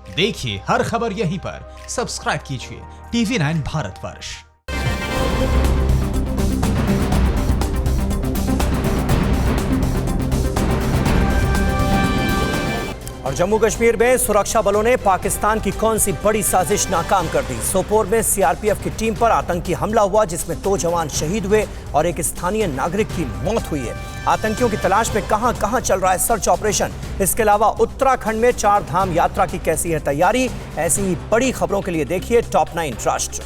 देखिए हर खबर यहीं पर, सब्सक्राइब कीजिए TV9 भारतवर्ष। और जम्मू कश्मीर में सुरक्षा बलों ने पाकिस्तान की कौन सी बड़ी साजिश नाकाम कर दी। सोपोर में सीआरपीएफ की टीम पर आतंकी हमला हुआ जिसमें 2 जवान शहीद हुए और एक स्थानीय नागरिक की मौत हुई है। आतंकियों की तलाश में कहां चल रहा है सर्च ऑपरेशन। इसके अलावा उत्तराखंड में 4 धाम यात्रा की कैसी है तैयारी। ऐसी ही बड़ी खबरों के लिए देखिए टॉप 9 ट्रस्ट।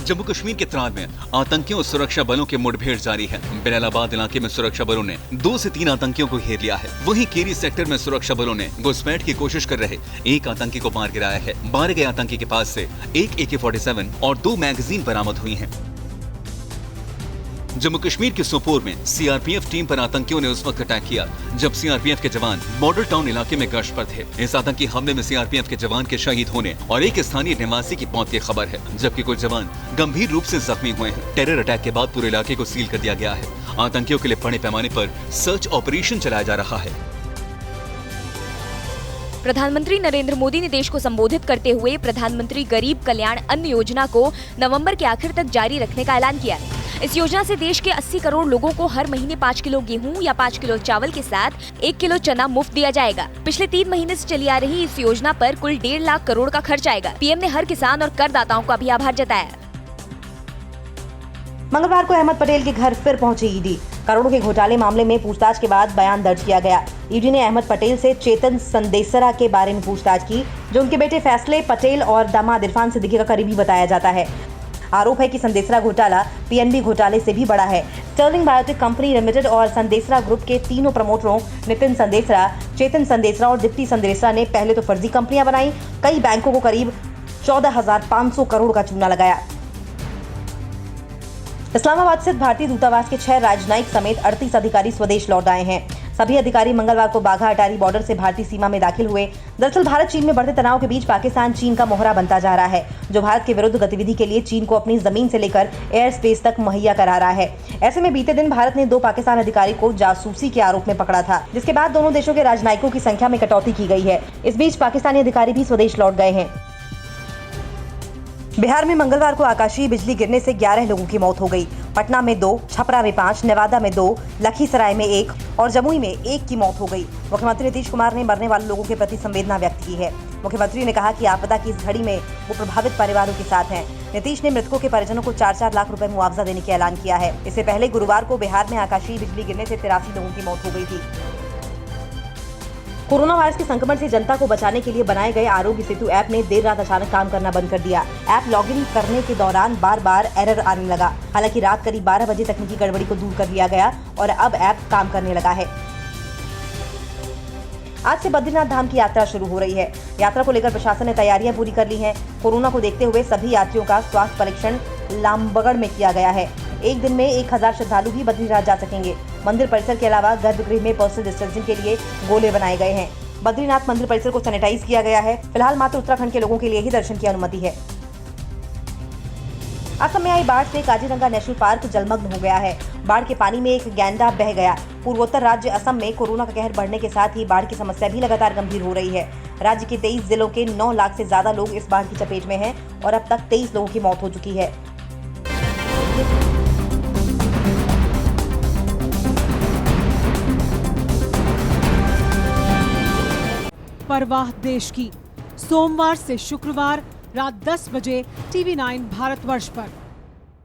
जम्मू कश्मीर के त्राल में आतंकियों और सुरक्षा बलों के मुठभेड़ जारी है। बिलालाबाद इलाके में सुरक्षा बलों ने 2 से 3 आतंकियों को घेर लिया है। वहीं केरी सेक्टर में सुरक्षा बलों ने घुसपैठ की कोशिश कर रहे एक आतंकी को मार गिराया है। मारे गए आतंकी के पास से एक AK-47 और 2 मैगजीन बरामद हुई हैं। जम्मू कश्मीर के सोपोर में सीआरपीएफ टीम पर आतंकियों ने उस वक्त अटैक किया जब सीआरपीएफ के जवान मॉडल टाउन इलाके में गश्त पर थे। इस आतंकी हमले में सीआरपीएफ के जवान के शहीद होने और एक स्थानीय निवासी की मौत की खबर है, जबकि कुछ जवान गंभीर रूप से जख्मी हुए हैं। टेरर अटैक के बाद पूरे इलाके को सील कर दिया गया है। आतंकियों के लिए बड़े पैमाने पर सर्च ऑपरेशन चलाया जा रहा है। प्रधानमंत्री नरेंद्र मोदी ने देश को संबोधित करते हुए प्रधानमंत्री गरीब कल्याण अन्न योजना को नवंबर के आखिर तक जारी रखने का ऐलान किया है। इस योजना से देश के 80 करोड़ लोगों को हर महीने 5 किलो गेहूं या 5 किलो चावल के साथ 1 किलो चना मुफ्त दिया जाएगा। पिछले 3 महीने से चली आ रही इस योजना पर कुल 1.5 लाख करोड़ का खर्च आएगा। पीएम ने हर किसान और करदाताओं का भी आभार जताया। मंगलवार को अहमद पटेल के घर फिर पहुंची ईडी। करोड़ों के घोटाले मामले में पूछताछ के बाद बयान दर्ज किया गया। ईडी ने अहमद पटेल से चेतन संदेसरा के बारे में पूछताछ की, जो उनके बेटे फैसले पटेल और दामाद इरफान सिद्दीकी का करीबी बताया जाता है। आरोप है कि संदेसरा घोटाला पीएनबी घोटाले से भी बड़ा है। स्टर्लिंग बायोटेक कंपनी लिमिटेड और संदेसरा ग्रुप के तीनों प्रमोटरों नितिन संदेसरा, चेतन संदेसरा और दीप्ति संदेसरा ने पहले तो फर्जी कंपनियां बनाई, कई बैंकों को करीब 14,500 करोड़ का चूना लगाया। इस्लामाबाद स्थित भारतीय दूतावास के 6 राजनयिक समेत 38 अधिकारी स्वदेश लौट आए हैं। सभी अधिकारी मंगलवार को बाघा अटारी बॉर्डर से भारतीय सीमा में दाखिल हुए। दरअसल भारत चीन में बढ़ते तनाव के बीच पाकिस्तान चीन का मोहरा बनता जा रहा है, जो भारत के विरुद्ध गतिविधि के लिए चीन को अपनी जमीन से लेकर एयर स्पेस तक मुहैया करा रहा है। ऐसे में बीते दिन भारत ने 2 पाकिस्तान अधिकारी को जासूसी के आरोप में पकड़ा था, जिसके बाद दोनों देशों के राजनयिकों की संख्या में कटौती की गई है। इस बीच पाकिस्तानी अधिकारी भी स्वदेश लौट गए हैं। बिहार में मंगलवार को आकाशीय बिजली गिरने से 11 लोगों की मौत हो गई। पटना में 2, छपरा में 5, नेवादा में 2, लखीसराय में 1 और जमुई में 1 की मौत हो गई। मुख्यमंत्री नीतीश कुमार ने मरने वाले लोगों के प्रति संवेदना व्यक्त की है। मुख्यमंत्री ने कहा कि आपदा की इस घड़ी में वो प्रभावित परिवारों के साथ हैं। नीतीश ने मृतकों के परिजनों को 4-4 लाख रुपए मुआवजा देने का ऐलान किया है। इससे पहले गुरुवार को बिहार में आकाशीय बिजली गिरने से 83 लोगों की मौत हो गई थी। कोरोना वायरस के संक्रमण से जनता को बचाने के लिए बनाए गए आरोग्य सेतु ऐप ने देर रात अचानक काम करना बंद कर दिया। ऐप लॉगिन करने के दौरान बार-बार एरर आने लगा। हालांकि रात करीब 12 बजे तकनीकी गड़बड़ी को दूर कर लिया गया और अब ऐप काम करने लगा है। आज से बद्रीनाथ धाम की यात्रा शुरू हो रही है। यात्रा को लेकर प्रशासन ने तैयारियां पूरी कर ली हैं। कोरोना को देखते हुए सभी यात्रियों का स्वास्थ्य परीक्षण लामबगड़ में किया गया है। एक दिन में 1000 श्रद्धालु भी बद्रीनाथ जा सकेंगे। मंदिर परिसर के अलावा गर्भगृह में पर्सनल डिस्टेंसिंग के लिए गोले बनाए गए हैं। बद्रीनाथ मंदिर परिसर को सैनिटाइज किया गया है। फिलहाल मात्र उत्तराखंड के लोगों के लिए ही दर्शन की अनुमति है। असम में आई बाढ़ से काजीरंगा नेशनल पार्क जलमग्न हो गया है। बाढ़ के पानी में एक गैंडा बह गया। पूर्वोत्तर राज्य असम में कोरोना का कहर बढ़ने के साथ ही बाढ़ की समस्या भी लगातार गंभीर हो रही है। राज्य के 23 जिलों के 9 लाख से ज्यादा लोग इस बाढ़ की चपेट में हैं और अब तक 23 लोगों की मौत हो चुकी है। परवाह देश की, सोमवार से शुक्रवार रात 10 बजे TV9 भारतवर्ष पर।